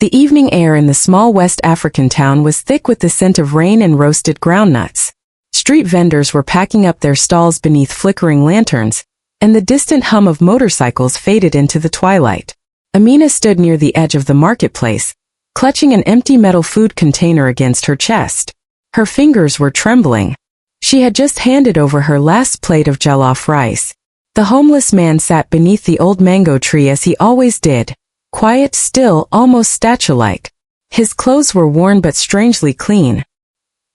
The evening air in the small West African town was thick with the scent of rain and roasted groundnuts. Street vendors were packing up their stalls beneath flickering lanterns, and the distant hum of motorcycles faded into the twilight. Amina stood near the edge of the marketplace, clutching an empty metal food container against her chest. Her fingers were trembling. She had just handed over her last plate of jollof rice. The homeless man sat beneath the old mango tree as he always did, quiet, still, almost statue-like. His clothes were worn but strangely clean.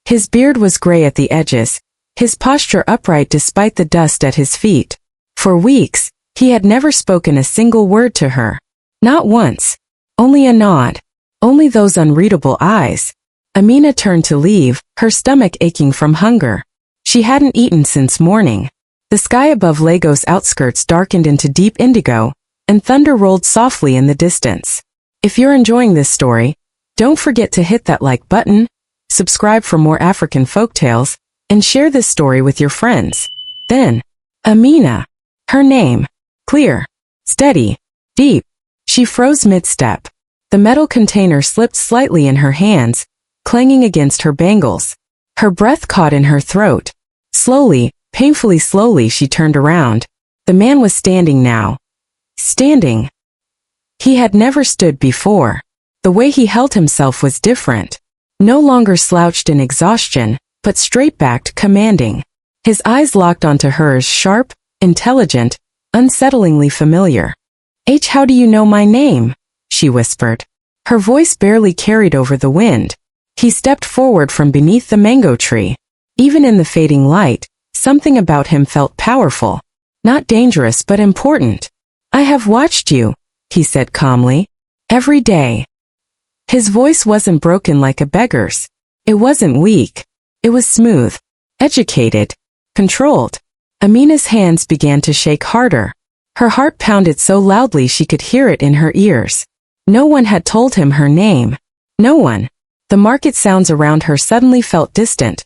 His beard was gray at the edges, his posture upright despite the dust at his feet. For weeks, he had never spoken a single word to her. Not once. Only a nod. Only those unreadable eyes. Amina turned to leave, her stomach aching from hunger. She hadn't eaten since morning. The sky above Lagos' outskirts darkened into deep indigo, and thunder rolled softly in the distance. If you're enjoying this story, don't forget to hit that like button, subscribe for more African folktales, and share this story with your friends. Then, Amina. Her name. Clear. Steady. Deep. She froze mid-step. The metal container slipped slightly in her hands, clanging against her bangles. Her breath caught in her throat. Slowly, painfully slowly she turned around. The man was standing now. Standing. He had never stood before. The way he held himself was different. No longer slouched in exhaustion, but straight-backed, commanding. His eyes locked onto hers, sharp, intelligent, unsettlingly familiar. How do you know my name?" she whispered. Her voice barely carried over the wind. He stepped forward from beneath the mango tree. Even in the fading light, something about him felt powerful. Not dangerous but important. "I have watched you," he said calmly. "Every day." His voice wasn't broken like a beggar's. It wasn't weak. It was smooth. Educated. Controlled. Amina's hands began to shake harder. Her heart pounded so loudly she could hear it in her ears. No one had told him her name. No one. The market sounds around her suddenly felt distant,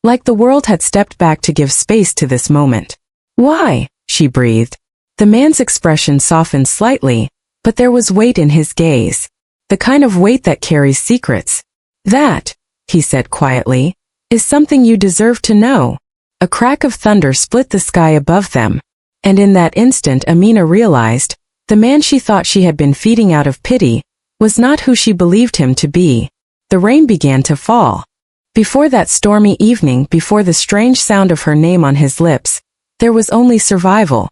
like the world had stepped back to give space to this moment. "Why?" she breathed. The man's expression softened slightly, but there was weight in his gaze. The kind of weight that carries secrets. "That," he said quietly, "is something you deserve to know." A crack of thunder split the sky above them, and in that instant Amina realized, the man she thought she had been feeding out of pity, was not who she believed him to be. The rain began to fall. Before that stormy evening, before the strange sound of her name on his lips, there was only survival.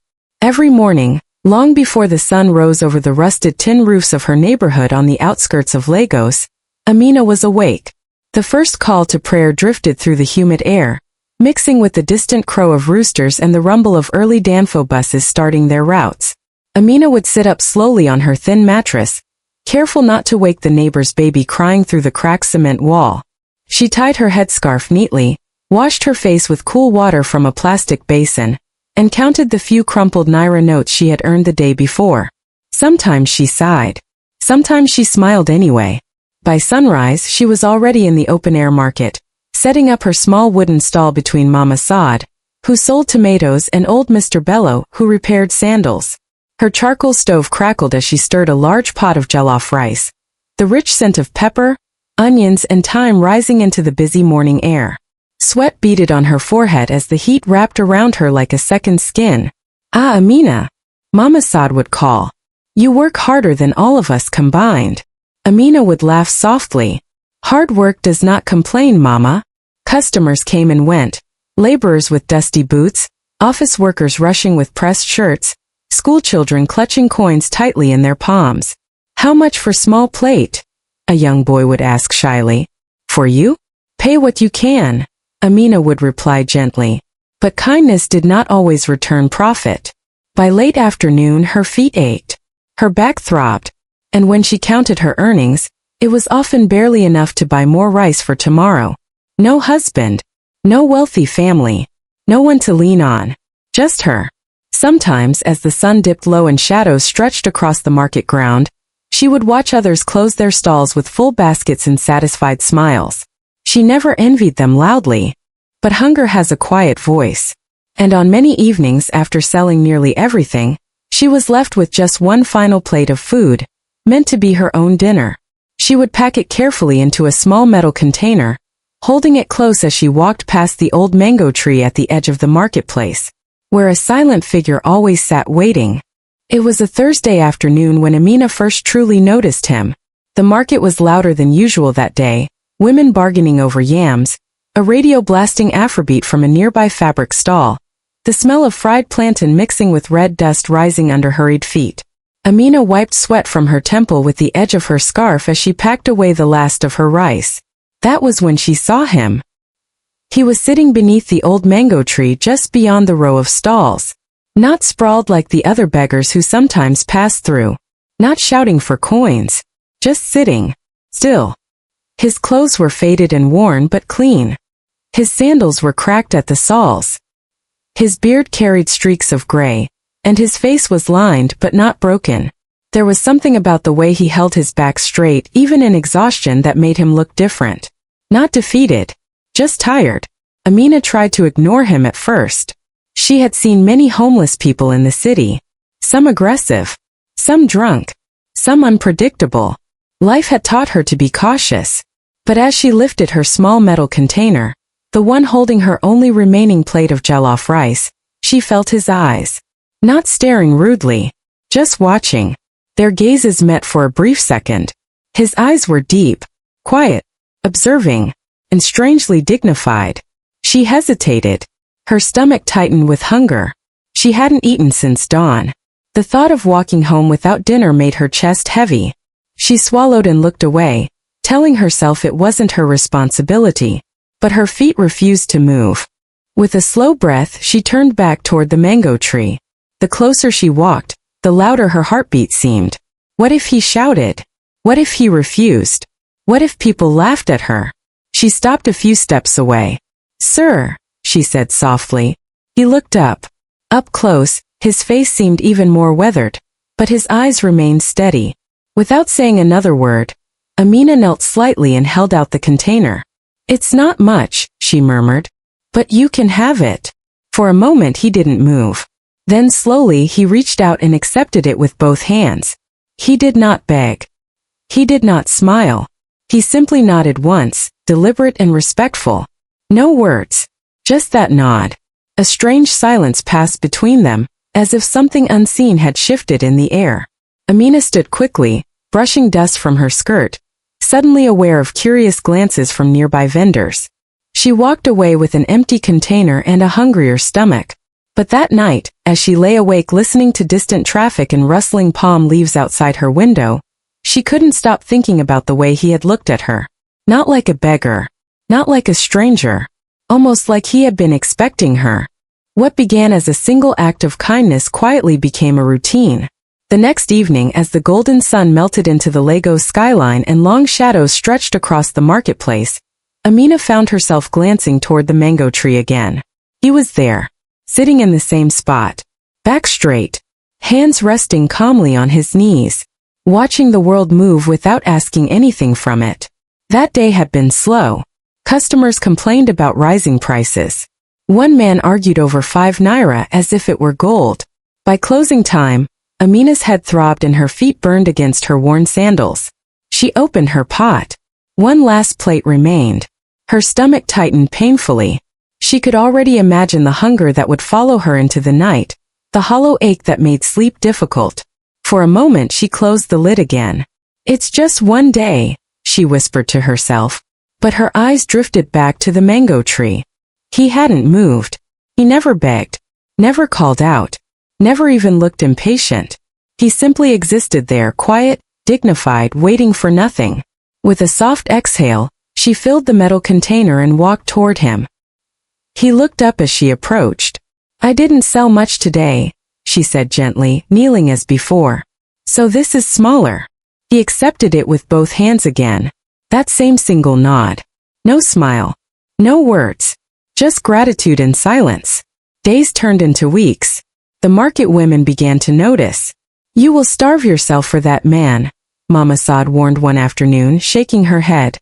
Every morning, long before the sun rose over the rusted tin roofs of her neighborhood on the outskirts of Lagos, Amina was awake. The first call to prayer drifted through the humid air, mixing with the distant crow of roosters and the rumble of early Danfo buses starting their routes. Amina would sit up slowly on her thin mattress, careful not to wake the neighbor's baby crying through the cracked cement wall. She tied her headscarf neatly, washed her face with cool water from a plastic basin, and counted the few crumpled naira notes she had earned the day before. Sometimes she sighed. Sometimes she smiled anyway. By sunrise, she was already in the open-air market, setting up her small wooden stall between Mama Saad, who sold tomatoes, and old Mr. Bello, who repaired sandals. Her charcoal stove crackled as she stirred a large pot of jollof rice, the rich scent of pepper, onions, and thyme rising into the busy morning air. Sweat beaded on her forehead as the heat wrapped around her like a second skin. "Ah, Amina," Mama Saad would call. "You work harder than all of us combined." Amina would laugh softly. "Hard work does not complain, Mama." Customers came and went. Laborers with dusty boots, office workers rushing with pressed shirts, schoolchildren clutching coins tightly in their palms. "How much for small plate?" a young boy would ask shyly. "For you? Pay what you can," Amina would reply gently. But kindness did not always return profit. By late afternoon her feet ached. Her back throbbed. And when she counted her earnings, it was often barely enough to buy more rice for tomorrow. No husband. No wealthy family. No one to lean on. Just her. Sometimes, as the sun dipped low and shadows stretched across the market ground, she would watch others close their stalls with full baskets and satisfied smiles. She never envied them loudly. But hunger has a quiet voice. And on many evenings after selling nearly everything, she was left with just one final plate of food, meant to be her own dinner. She would pack it carefully into a small metal container, holding it close as she walked past the old mango tree at the edge of the marketplace, where a silent figure always sat waiting. It was a Thursday afternoon when Amina first truly noticed him. The market was louder than usual that day, women bargaining over yams, a radio blasting Afrobeat from a nearby fabric stall, the smell of fried plantain mixing with red dust rising under hurried feet. Amina wiped sweat from her temple with the edge of her scarf as she packed away the last of her rice. That was when she saw him. He was sitting beneath the old mango tree just beyond the row of stalls. Not sprawled like the other beggars who sometimes passed through. Not shouting for coins. Just sitting. Still. His clothes were faded and worn but clean. His sandals were cracked at the soles. His beard carried streaks of gray, and his face was lined but not broken. There was something about the way he held his back straight even in exhaustion that made him look different. Not defeated. Just tired. Amina tried to ignore him at first. She had seen many homeless people in the city. Some aggressive. Some drunk. Some unpredictable. Life had taught her to be cautious. But as she lifted her small metal container, the one holding her only remaining plate of jollof rice, she felt his eyes. Not staring rudely. Just watching. Their gazes met for a brief second. His eyes were deep, quiet, observing, and strangely dignified. She hesitated. Her stomach tightened with hunger. She hadn't eaten since dawn. The thought of walking home without dinner made her chest heavy. She swallowed and looked away, telling herself it wasn't her responsibility. But her feet refused to move. With a slow breath, she turned back toward the mango tree. The closer she walked, the louder her heartbeat seemed. What if he shouted? What if he refused? What if people laughed at her? She stopped a few steps away. "Sir," she said softly. He looked up. Up close, his face seemed even more weathered, but his eyes remained steady. Without saying another word, Amina knelt slightly and held out the container. "It's not much," she murmured. "But you can have it." For a moment he didn't move. Then slowly he reached out and accepted it with both hands. He did not beg. He did not smile. He simply nodded once, deliberate and respectful. No words. Just that nod. A strange silence passed between them, as if something unseen had shifted in the air. Amina stood quickly, brushing dust from her skirt, suddenly aware of curious glances from nearby vendors. She walked away with an empty container and a hungrier stomach. But that night, as she lay awake listening to distant traffic and rustling palm leaves outside her window, she couldn't stop thinking about the way he had looked at her. Not like a beggar. Not like a stranger. Almost like he had been expecting her. What began as a single act of kindness quietly became a routine. The next evening, as the golden sun melted into the Lagos skyline and long shadows stretched across the marketplace, Amina found herself glancing toward the mango tree again. He was there, sitting in the same spot, back straight, hands resting calmly on his knees, watching the world move without asking anything from it. That day had been slow. Customers complained about rising prices. One man argued over 5 naira as if it were gold. By closing time, Amina's head throbbed and her feet burned against her worn sandals. She opened her pot. One last plate remained. Her stomach tightened painfully. She could already imagine the hunger that would follow her into the night, the hollow ache that made sleep difficult. For a moment she closed the lid again. "It's just one day," she whispered to herself. But her eyes drifted back to the mango tree. He hadn't moved. He never begged. Never called out. Never even looked impatient. He simply existed there, quiet, dignified, waiting for nothing. With a soft exhale, she filled the metal container and walked toward him. He looked up as she approached. "I didn't sell much today," she said gently, kneeling as before. "So this is smaller." He accepted it with both hands again. That same single nod. No smile. No words. Just gratitude and silence. Days turned into weeks. The market women began to notice. "You will starve yourself for that man," Mama Saad warned one afternoon, shaking her head.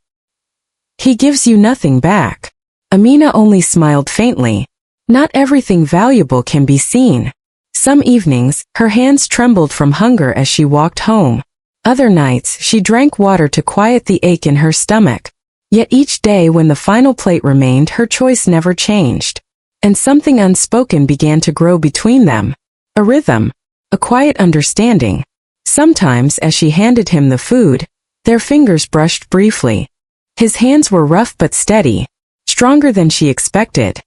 "He gives you nothing back." Amina only smiled faintly. Not everything valuable can be seen. Some evenings, her hands trembled from hunger as she walked home. Other nights, she drank water to quiet the ache in her stomach. Yet each day when the final plate remained, her choice never changed. And something unspoken began to grow between them. A rhythm. A quiet understanding. Sometimes, as she handed him the food, their fingers brushed briefly. His hands were rough but steady, stronger than she expected.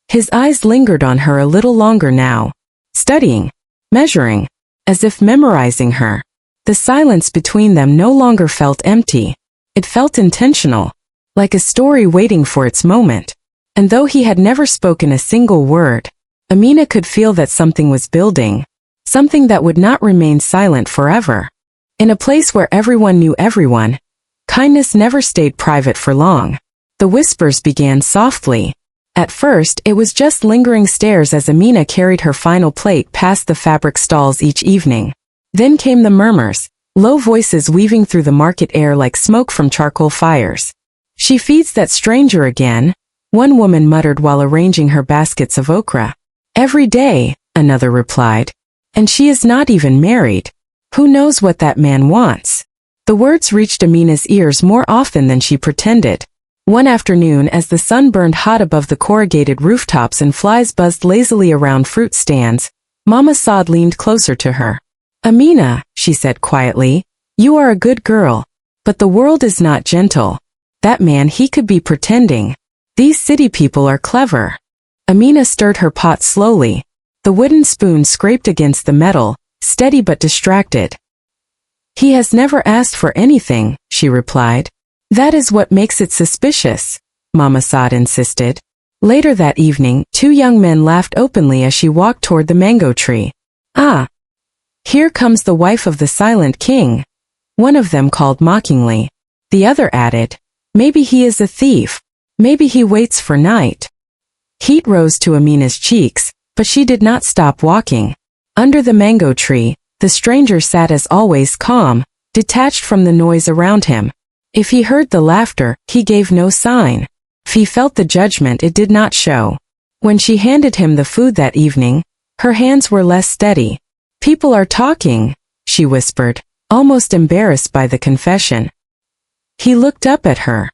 His eyes lingered on her a little longer now, studying, measuring, as if memorizing her. The silence between them no longer felt empty. It felt intentional, like a story waiting for its moment. And though he had never spoken a single word, Amina could feel that something was building, something that would not remain silent forever. In a place where everyone knew everyone, kindness never stayed private for long. The whispers began softly. At first, it was just lingering stares as Amina carried her final plate past the fabric stalls each evening. Then came the murmurs, low voices weaving through the market air like smoke from charcoal fires. "She feeds that stranger again," one woman muttered while arranging her baskets of okra. "Every day," another replied. "And she is not even married. Who knows what that man wants?" The words reached Amina's ears more often than she pretended. One afternoon, as the sun burned hot above the corrugated rooftops and flies buzzed lazily around fruit stands, Mama Saad leaned closer to her. "Amina," she said quietly, "you are a good girl. But the world is not gentle. That man, he could be pretending. These city people are clever." Amina stirred her pot slowly. The wooden spoon scraped against the metal, steady but distracted. "He has never asked for anything," she replied. "That is what makes it suspicious," Mama Saad insisted. Later that evening, two young men laughed openly as she walked toward the mango tree. "Ah, here comes the wife of the silent king," one of them called mockingly. The other added, "Maybe he is a thief. Maybe he waits for night." Heat rose to Amina's cheeks, but she did not stop walking. Under the mango tree, the stranger sat as always calm, detached from the noise around him. If he heard the laughter, he gave no sign. If he felt the judgment, it did not show. When she handed him the food that evening, her hands were less steady. "People are talking," she whispered, almost embarrassed by the confession. He looked up at her.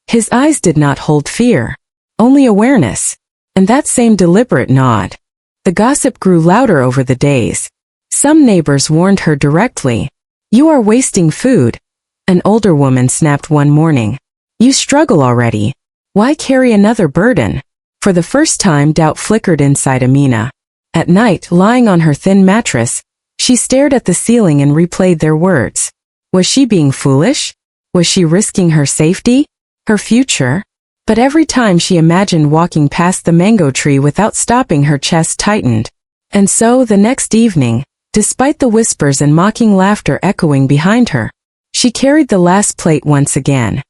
His eyes did not hold fear, only awareness, and that same deliberate nod. The gossip grew louder over the days. Some neighbors warned her directly. "You are wasting food," an older woman snapped one morning. "You struggle already. Why carry another burden?" For the first time, doubt flickered inside Amina. At night, lying on her thin mattress, she stared at the ceiling and replayed their words. Was she being foolish? Was she risking her safety? Her future? But every time she imagined walking past the mango tree without stopping, her chest tightened. And so, the next evening, despite the whispers and mocking laughter echoing behind her, she carried the last plate once again.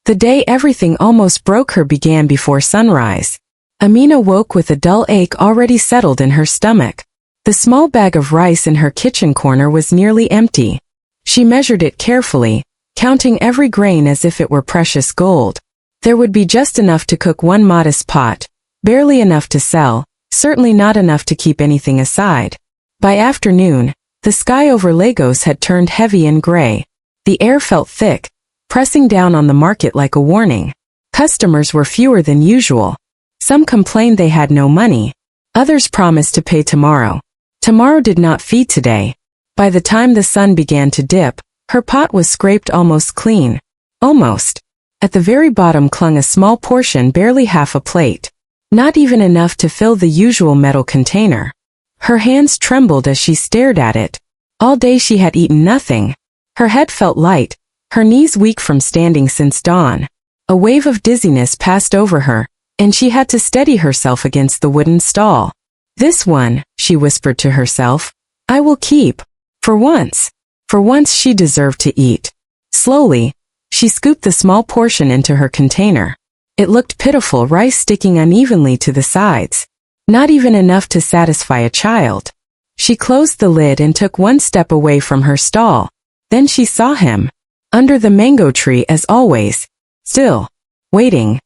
The day everything almost broke her began before sunrise. Amina woke with a dull ache already settled in her stomach. The small bag of rice in her kitchen corner was nearly empty. She measured it carefully, counting every grain as if it were precious gold. There would be just enough to cook one modest pot, barely enough to sell, certainly not enough to keep anything aside. By afternoon, the sky over Lagos had turned heavy and gray. The air felt thick, pressing down on the market like a warning. Customers were fewer than usual. Some complained they had no money. Others promised to pay tomorrow. Tomorrow did not feed today. By the time the sun began to dip, her pot was scraped almost clean. Almost. At the very bottom clung a small portion, barely half a plate. Not even enough to fill the usual metal container. Her hands trembled as she stared at it. All day she had eaten nothing. Her head felt light, her knees weak from standing since dawn. A wave of dizziness passed over her, and she had to steady herself against the wooden stall. "This one," she whispered to herself, "I will keep. For once. For once she deserved to eat." Slowly, she scooped the small portion into her container. It looked pitiful, rice sticking unevenly to the sides. Not even enough to satisfy a child. She closed the lid and took one step away from her stall. Then she saw him, under the mango tree as always, still, waiting.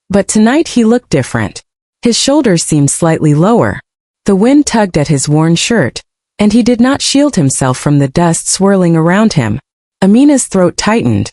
But tonight he looked different. His shoulders seemed slightly lower. The wind tugged at his worn shirt, and he did not shield himself from the dust swirling around him. Amina's throat tightened.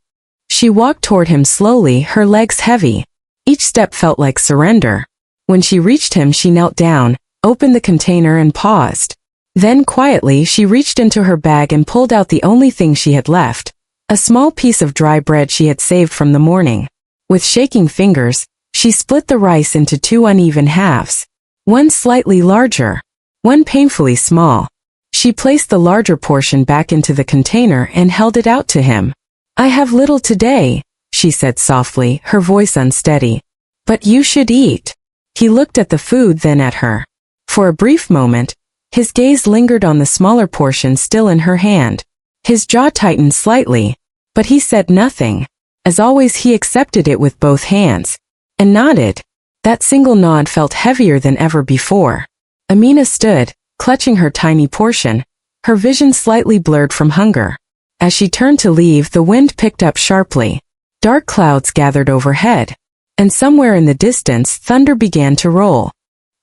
She walked toward him slowly, her legs heavy. Each step felt like surrender. When she reached him, she knelt down, opened the container and paused. Then quietly she reached into her bag and pulled out the only thing she had left, a small piece of dry bread she had saved from the morning. With shaking fingers, she split the rice into 2 uneven halves, one slightly larger, one painfully small. She placed the larger portion back into the container and held it out to him. "I have little today," she said softly, her voice unsteady. "But you should eat." He looked at the food, then at her. For a brief moment, his gaze lingered on the smaller portion still in her hand. His jaw tightened slightly, but he said nothing. As always, he accepted it with both hands, and nodded. That single nod felt heavier than ever before. Amina stood, clutching her tiny portion, her vision slightly blurred from hunger. As she turned to leave, the wind picked up sharply. Dark clouds gathered overhead, and somewhere in the distance, thunder began to roll.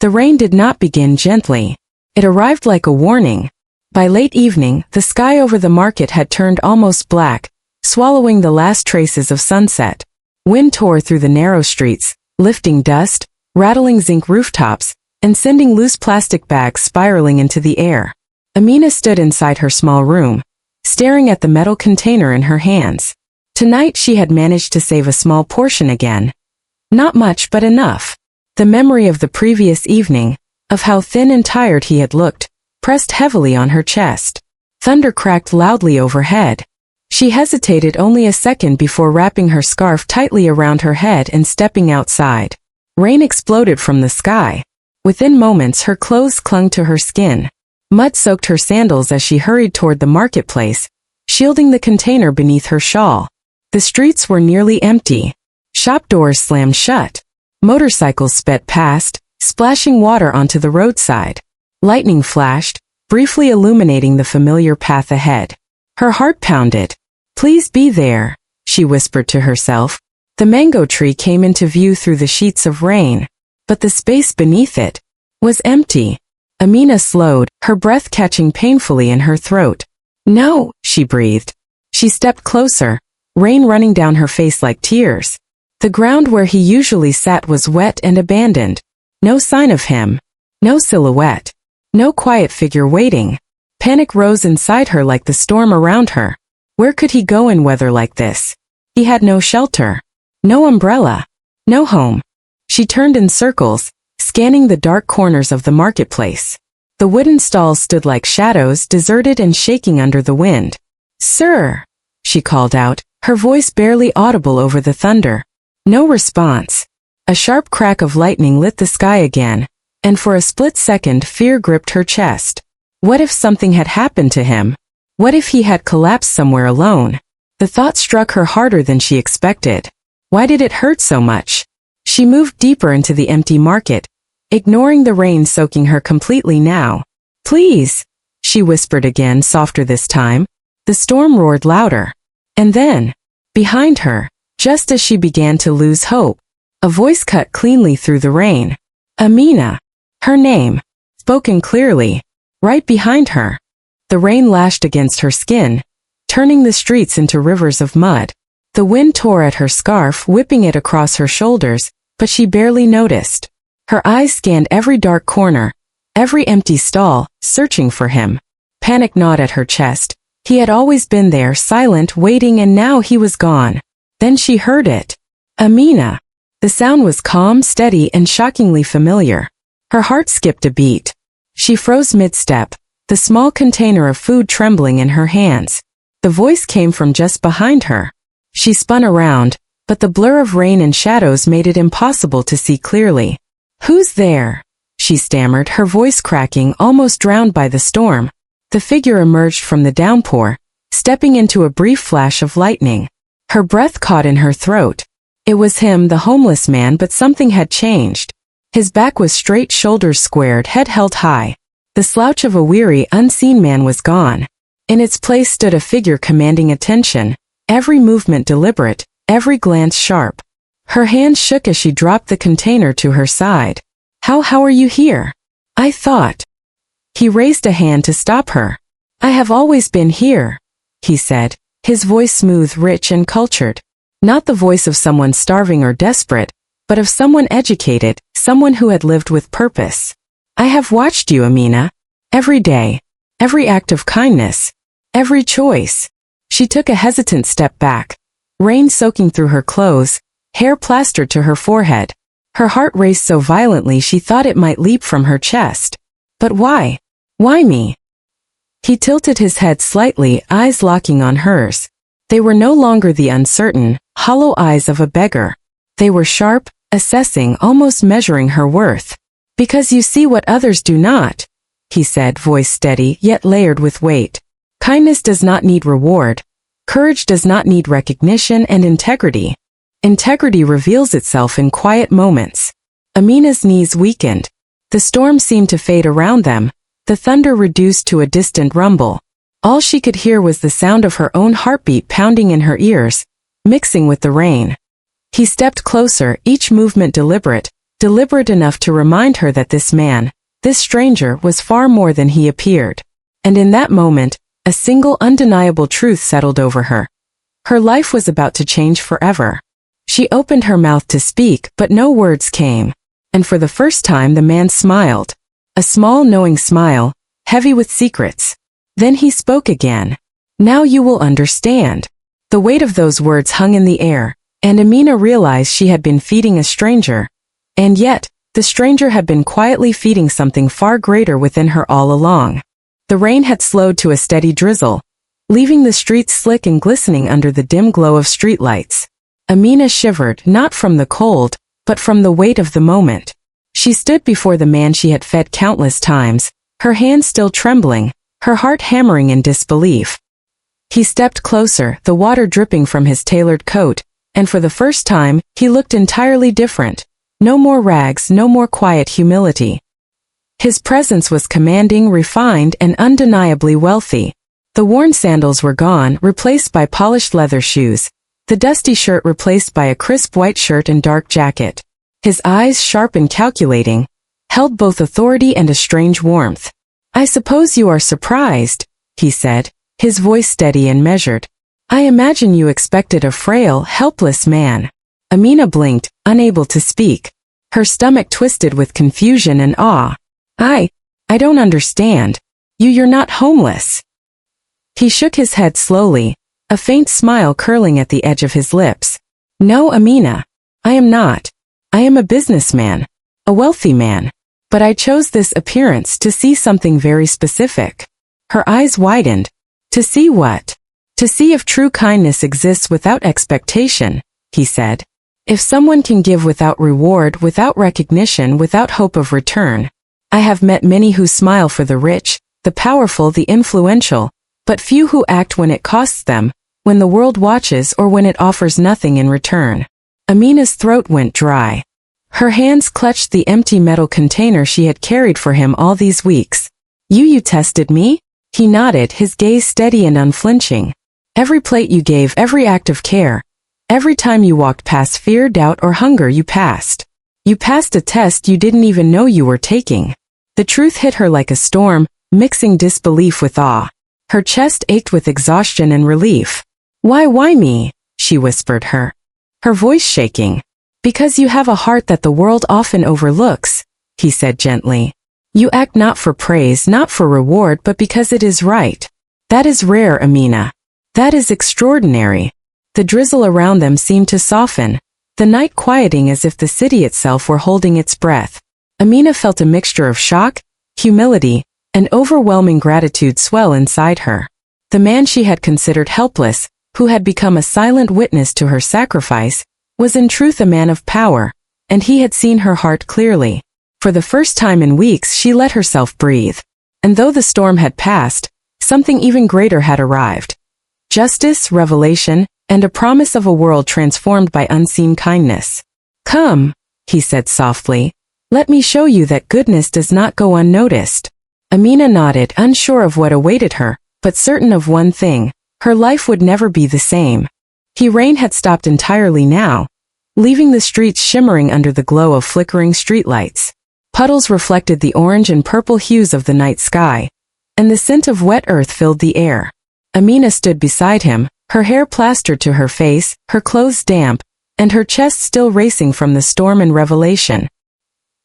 The rain did not begin gently. It arrived like a warning. By late evening, the sky over the market had turned almost black, swallowing the last traces of sunset. Wind tore through the narrow streets, lifting dust, rattling zinc rooftops, and sending loose plastic bags spiraling into the air. Amina stood inside her small room, staring at the metal container in her hands. Tonight she had managed to save a small portion again. Not much, but enough. The memory of the previous evening, of how thin and tired he had looked, pressed heavily on her chest. Thunder cracked loudly overhead. She hesitated only a second before wrapping her scarf tightly around her head and stepping outside. Rain exploded from the sky. Within moments, her clothes clung to her skin. Mud soaked her sandals as she hurried toward the marketplace, shielding the container beneath her shawl. The streets were nearly empty. Shop doors slammed shut. Motorcycles sped past, splashing water onto the roadside. Lightning flashed, briefly illuminating the familiar path ahead. Her heart pounded. "Please be there," she whispered to herself. The mango tree came into view through the sheets of rain, but the space beneath it was empty. Amina slowed, her breath catching painfully in her throat. "No," she breathed. She stepped closer, rain running down her face like tears. The ground where he usually sat was wet and abandoned. No sign of him. No silhouette. No quiet figure waiting. Panic rose inside her like the storm around her. Where could he go in weather like this? He had no shelter. No umbrella. No home. She turned in circles, scanning the dark corners of the marketplace. The wooden stalls stood like shadows, deserted and shaking under the wind. "Sir," she called out, her voice barely audible over the thunder. No response. A sharp crack of lightning lit the sky again, and for a split second fear gripped her chest. What if something had happened to him? What if he had collapsed somewhere alone? The thought struck her harder than she expected. Why did it hurt so much? She moved deeper into the empty market, ignoring the rain soaking her completely now. "Please," she whispered again, softer this time. The storm roared louder. And then, behind her, just as she began to lose hope, a voice cut cleanly through the rain. Amina. Her name, spoken clearly, right behind her. The rain lashed against her skin, turning the streets into rivers of mud. The wind tore at her scarf, whipping it across her shoulders, but she barely noticed. Her eyes scanned every dark corner, every empty stall, searching for him. Panic gnawed at her chest. He had always been there, silent, waiting, and now he was gone. Then she heard it. Amina. The sound was calm, steady, and shockingly familiar. Her heart skipped a beat. She froze mid-step, the small container of food trembling in her hands. The voice came from just behind her. She spun around, but the blur of rain and shadows made it impossible to see clearly. "Who's there?" she stammered, her voice cracking, almost drowned by the storm. The figure emerged from the downpour, stepping into a brief flash of lightning. Her breath caught in her throat. It was him, the homeless man, but something had changed. His back was straight, shoulders squared, head held high. The slouch of a weary, unseen man was gone. In its place stood a figure commanding attention, every movement deliberate, every glance sharp. Her hand shook as she dropped the container to her side. How are you here?" "I thought He raised a hand to stop her. "I have always been here," he said, his voice smooth, rich, and cultured. Not the voice of someone starving or desperate, but of someone educated, someone who had lived with purpose. "I have watched you, Amina. Every day. Every act of kindness. Every choice." She took a hesitant step back, rain soaking through her clothes, hair plastered to her forehead. Her heart raced so violently she thought it might leap from her chest. "But why? Why me?" He tilted his head slightly, eyes locking on hers. They were no longer the uncertain, hollow eyes of a beggar. They were sharp, assessing, almost measuring her worth. "Because you see what others do not," he said, voice steady yet layered with weight. "Kindness does not need reward. Courage does not need recognition, and integrity. Integrity reveals itself in quiet moments." Amina's knees weakened. The storm seemed to fade around them, the thunder reduced to a distant rumble. All she could hear was the sound of her own heartbeat pounding in her ears, mixing with the rain. He stepped closer, each movement deliberate enough to remind her that this man, this stranger, was far more than he appeared. And in that moment, a single undeniable truth settled over her. Her life was about to change forever. She opened her mouth to speak, but no words came. And for the first time the man smiled. A small knowing smile, heavy with secrets. Then he spoke again. "Now you will understand." The weight of those words hung in the air, and Amina realized she had been feeding a stranger. And yet, the stranger had been quietly feeding something far greater within her all along. The rain had slowed to a steady drizzle, leaving the streets slick and glistening under the dim glow of streetlights. Amina shivered, not from the cold, but from the weight of the moment. She stood before the man she had fed countless times, her hands still trembling, her heart hammering in disbelief. He stepped closer, the water dripping from his tailored coat, and for the first time, he looked entirely different. No more rags, no more quiet humility. His presence was commanding, refined, and undeniably wealthy. The worn sandals were gone, replaced by polished leather shoes. The dusty shirt replaced by a crisp white shirt and dark jacket. His eyes, sharp and calculating, held both authority and a strange warmth. "I suppose you are surprised," he said, his voice steady and measured. "I imagine you expected a frail, helpless man." Amina blinked, unable to speak. Her stomach twisted with confusion and awe. I don't understand. You're not homeless." He shook his head slowly, a faint smile curling at the edge of his lips. "No, Amina. I am not. I am a businessman. A wealthy man. But I chose this appearance to see something very specific." Her eyes widened. "To see what?" "To see if true kindness exists without expectation," he said. "If someone can give without reward, without recognition, without hope of return. I have met many who smile for the rich, the powerful, the influential, but few who act when it costs them, when the world watches, or when it offers nothing in return." Amina's throat went dry. Her hands clutched the empty metal container she had carried for him all these weeks. You tested me?" He nodded, his gaze steady and unflinching. "Every plate you gave, every act of care. Every time you walked past fear, doubt, or hunger, you passed. You passed a test you didn't even know you were taking." The truth hit her like a storm, mixing disbelief with awe. Her chest ached with exhaustion and relief. Why me?" she whispered, her voice shaking. "Because you have a heart that the world often overlooks," he said gently. "You act not for praise, not for reward, but because it is right. That is rare, Amina. That is extraordinary." The drizzle around them seemed to soften, the night quieting as if the city itself were holding its breath. Amina felt a mixture of shock, humility, and overwhelming gratitude swell inside her. The man she had considered helpless, who had become a silent witness to her sacrifice, was in truth a man of power, and he had seen her heart clearly. For the first time in weeks she let herself breathe. And though the storm had passed, something even greater had arrived. Justice, revelation, and a promise of a world transformed by unseen kindness. "Come," he said softly. "Let me show you that goodness does not go unnoticed." Amina nodded, unsure of what awaited her, but certain of one thing: her life would never be the same. Rain had stopped entirely now, leaving the streets shimmering under the glow of flickering streetlights. Puddles reflected the orange and purple hues of the night sky, and the scent of wet earth filled the air. Amina stood beside him, her hair plastered to her face, her clothes damp, and her chest still racing from the storm and revelation.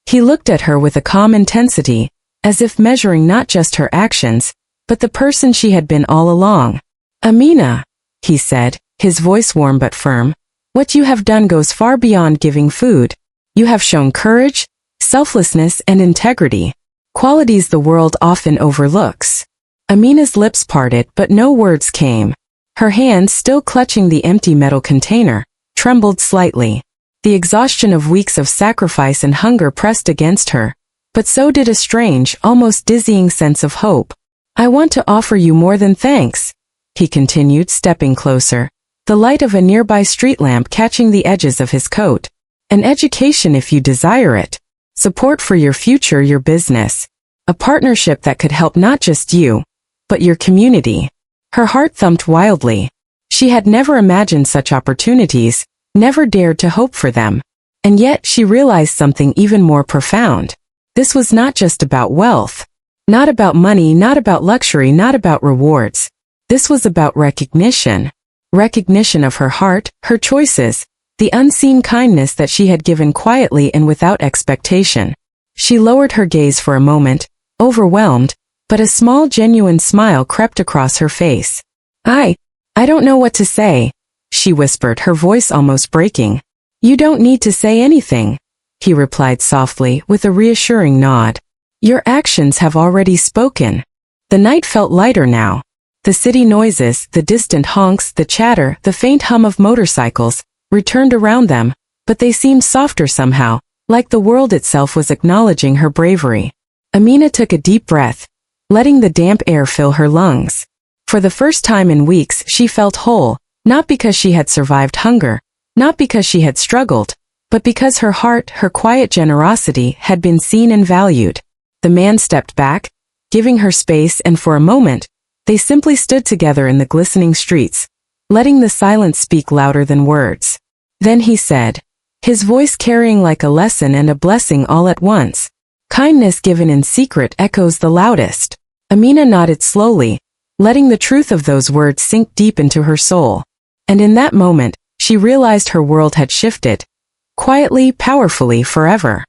He looked at her with a calm intensity, as if measuring not just her actions, but the person she had been all along. "Amina," he said, his voice warm but firm, "what you have done goes far beyond giving food. You have shown courage, selflessness, and integrity, qualities the world often overlooks." Amina's lips parted but no words came. Her hands, still clutching the empty metal container, trembled slightly. The exhaustion of weeks of sacrifice and hunger pressed against her, but so did a strange, almost dizzying sense of hope. "I want to offer you more than thanks," he continued, stepping closer, the light of a nearby street lamp catching the edges of his coat. "An education if you desire it. Support for your future, your business. A partnership that could help not just you, but your community." Her heart thumped wildly. She had never imagined such opportunities, never dared to hope for them. And yet she realized something even more profound. This was not just about wealth. Not about money, not about luxury, not about rewards. This was about recognition. Recognition of her heart, her choices, the unseen kindness that she had given quietly and without expectation. She lowered her gaze for a moment, overwhelmed, but a small genuine smile crept across her face. I don't know what to say," she whispered, her voice almost breaking. "You don't need to say anything," he replied softly with a reassuring nod. "Your actions have already spoken." The night felt lighter now. The city noises, the distant honks, the chatter, the faint hum of motorcycles, returned around them, but they seemed softer somehow, like the world itself was acknowledging her bravery. Amina took a deep breath, letting the damp air fill her lungs. For the first time in weeks she felt whole, not because she had survived hunger, not because she had struggled, but because her heart, her quiet generosity, had been seen and valued. The man stepped back, giving her space, and for a moment, they simply stood together in the glistening streets, letting the silence speak louder than words. Then he said, his voice carrying like a lesson and a blessing all at once, "Kindness given in secret echoes the loudest." Amina nodded slowly, letting the truth of those words sink deep into her soul. And in that moment, she realized her world had shifted, quietly, powerfully, forever.